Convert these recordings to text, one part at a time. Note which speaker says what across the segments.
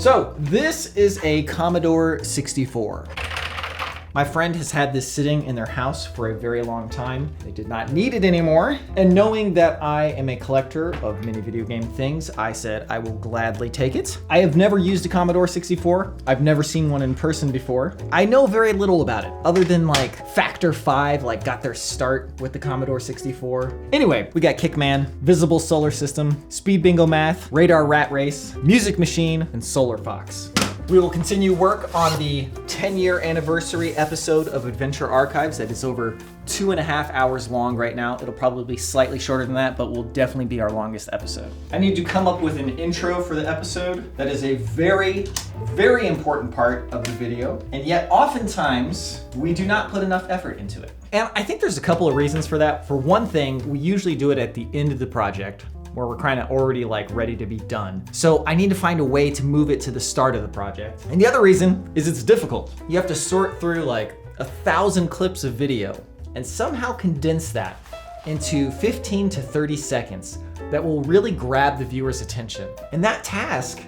Speaker 1: So this is a Commodore 64. My friend has had this sitting in their house for a very long time. They did not need it anymore. And knowing that I am a collector of many video game things, I said I will gladly take it. I have never used a Commodore 64. I've never seen one in person before. I know very little about it, other than like Factor 5, like got their start with the Commodore 64. Anyway, we got Kickman, Visible Solar System, Speed Bingo Math, Radar Rat Race, Music Machine, and Solar Fox. We will continue work on the 10-year anniversary episode of Adventure Archives that is over 2.5 hours long right now. It'll probably be slightly shorter than that, but will definitely be our longest episode. I need to come up with an intro for the episode. That is a very, very important part of the video, and yet oftentimes we do not put enough effort into it. And I think there's a couple of reasons for that. For one thing, we usually do it at the end of the project, where we're kind of already like ready to be done. So I need to find a way to move it to the start of the project. And the other reason is it's difficult. You have to sort through like 1,000 clips of video and somehow condense that into 15 to 30 seconds that will really grab the viewer's attention. And that task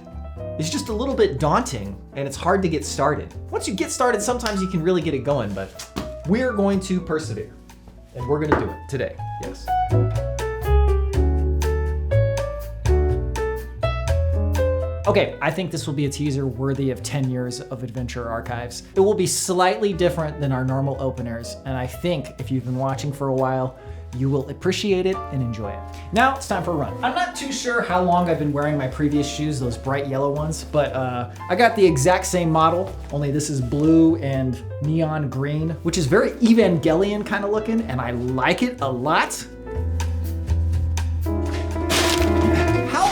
Speaker 1: is just a little bit daunting and it's hard to get started. Once you get started, sometimes you can really get it going, but we're going to persevere and we're gonna do it today, yes. Okay, I think this will be a teaser worthy of 10 years of Adventure Archives. It will be slightly different than our normal openers, and I think if you've been watching for a while, you will appreciate it and enjoy it. Now it's time for a run. I'm not too sure how long I've been wearing my previous shoes, those bright yellow ones, but I got the exact same model, only this is blue and neon green, which is very Evangelion kind of looking, and I like it a lot.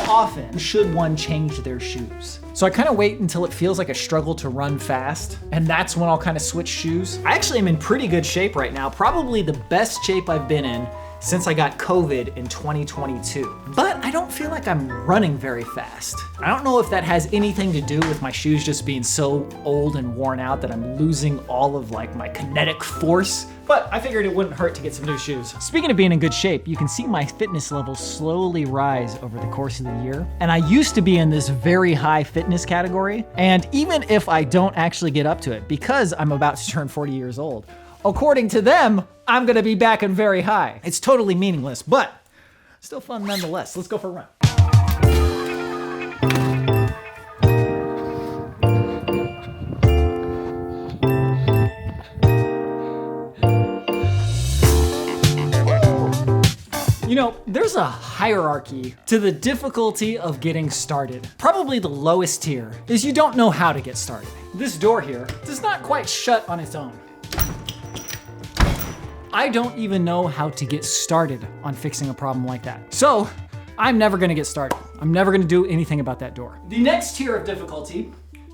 Speaker 1: Often should one change their shoes? So I kind of wait until it feels like a struggle to run fast, and that's when I'll kind of switch shoes. I actually am in pretty good shape right now, probably the best shape I've been in since I got COVID in 2022. But I don't feel like I'm running very fast. I don't know if that has anything to do with my shoes just being so old and worn out that I'm losing all of like my kinetic force, but I figured it wouldn't hurt to get some new shoes. Speaking of being in good shape, you can see my fitness levels slowly rise over the course of the year. And I used to be in this very high fitness category. And even if I don't actually get up to it, because I'm about to turn 40 years old, according to them, I'm gonna be back in very high. It's totally meaningless, but still fun nonetheless. Let's go for a run. You know, there's a hierarchy to the difficulty of getting started. Probably the lowest tier is you don't know how to get started. This door here does not quite shut on its own. I don't even know how to get started on fixing a problem like that. So I'm never gonna get started. I'm never gonna do anything about that door. The next tier of difficulty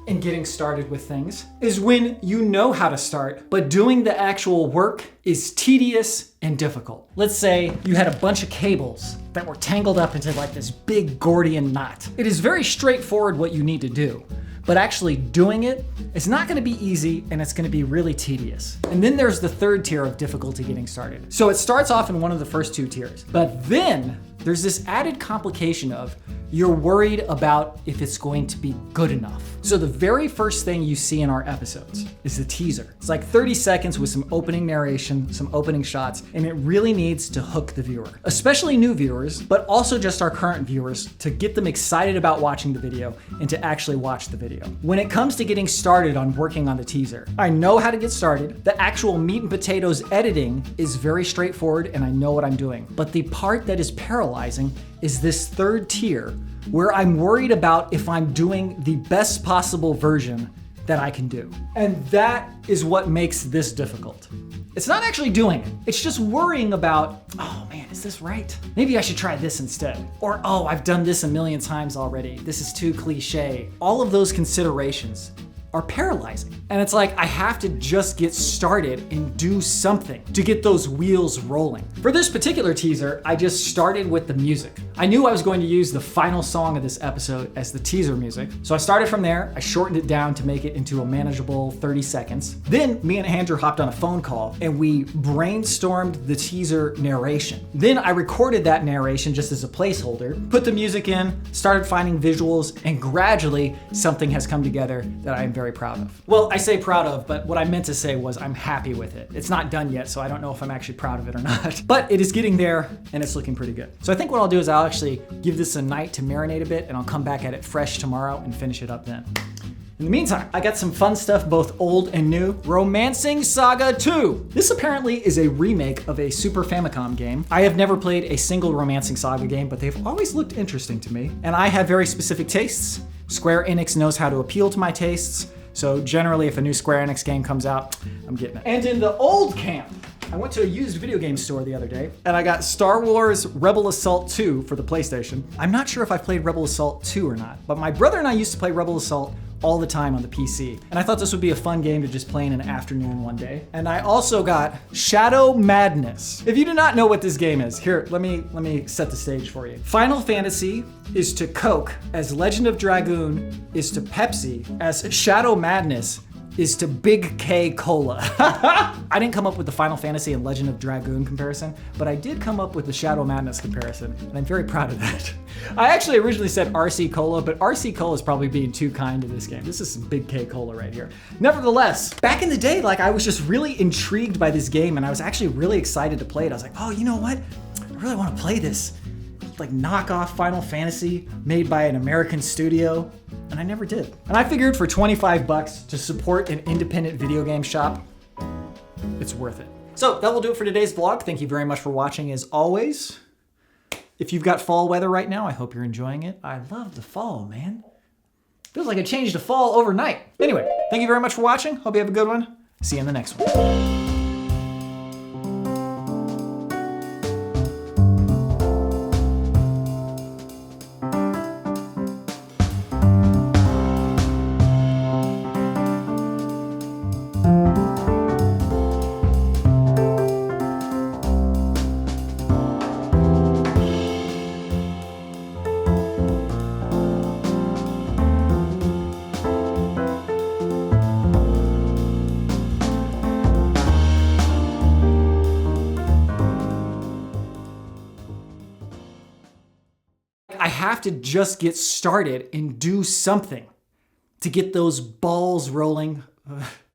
Speaker 1: in getting started with things is when you know how to start, but doing the actual work is tedious and difficult. Let's say you had a bunch of cables that were tangled up into like this big Gordian knot. It is very straightforward what you need to do, but actually doing it is not gonna be easy and it's gonna be really tedious. And then there's the third tier of difficulty getting started. So it starts off in one of the first two tiers, but then there's this added complication of you're worried about if it's going to be good enough. So the very first thing you see in our episodes is the teaser. It's like 30 seconds with some opening narration, some opening shots, and it really needs to hook the viewer, especially new viewers, but also just our current viewers, to get them excited about watching the video and to actually watch the video. When it comes to getting started on working on the teaser, I know how to get started. The actual meat and potatoes editing is very straightforward and I know what I'm doing. But the part that is paralyzing is this third tier where I'm worried about if I'm doing the best possible version that I can do. And that is what makes this difficult. It's not actually doing it. It's just worrying about, oh man, is this right? Maybe I should try this instead. Or, oh, I've done this a million times already. This is too cliche. All of those considerations are paralyzing. And it's like, I have to just get started and do something to get those wheels rolling. For this particular teaser, I just started with the music. I knew I was going to use the final song of this episode as the teaser music, so I started from there. I shortened it down to make it into a manageable 30 seconds. Then me and Andrew hopped on a phone call and we brainstormed the teaser narration. Then I recorded that narration just as a placeholder, put the music in, started finding visuals, and gradually something has come together that I am very proud of. Well, I say proud of, but what I meant to say was I'm happy with it. It's not done yet, so I don't know if I'm actually proud of it or not. But it is getting there and it's looking pretty good. So I think what I'll do is I'll actually give this a night to marinate a bit and I'll come back at it fresh tomorrow and finish it up then. In the meantime, I got some fun stuff, both old and new. Romancing Saga 2. This apparently is a remake of a Super Famicom game. I have never played a single Romancing Saga game, but they've always looked interesting to me. And I have very specific tastes. Square Enix knows how to appeal to my tastes. So generally, if a new Square Enix game comes out, I'm getting it. And in the old camp, I went to a used video game store the other day and I got Star Wars Rebel Assault 2 for the PlayStation. I'm not sure if I've played Rebel Assault 2 or not, but my brother and I used to play Rebel Assault all the time on the PC. And I thought this would be a fun game to just play in an afternoon one day. And I also got Shadow Madness. If you do not know what this game is, here, let me set the stage for you. Final Fantasy is to Coke as Legend of Dragoon is to Pepsi, as Shadow Madness is to Big K Cola. I didn't come up with the Final Fantasy and Legend of Dragoon comparison, but I did come up with the Shadow Madness comparison, and I'm very proud of that. I actually originally said RC Cola, but RC Cola is probably being too kind to this game. This is some Big K Cola right here. Nevertheless, back in the day, I was just really intrigued by this game, and I was actually really excited to play it. I was like, oh, you know what? I really want to play this. Knockoff Final Fantasy made by an American studio, and I never did. And I figured for 25 bucks to support an independent video game shop, it's worth it. So that will do it for today's vlog. Thank you very much for watching as always. If you've got fall weather right now, I hope you're enjoying it. I love the fall, man. Feels like it changed to fall overnight. Anyway, thank you very much for watching. Hope you have a good one. See you in the next one. I have to just get started and do something to get those balls rolling.